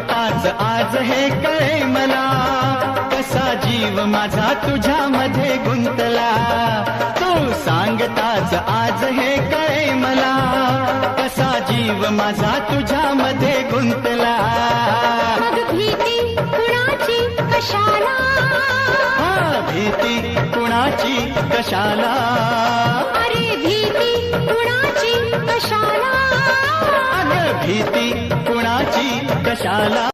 सांगताच आज हे कळे मला, कसा जीव माझा तुझ्यामध्ये गुंतला. तू सांगताच आज हे कळे मला, कसा जीव माझा तुझ्यामध्ये गुंतला. मग भीती कुणाची कशाला, भीती कुणाची कशाला, अरे भीती कुणाची कशाला, अगं भीती कुणाची कशाला.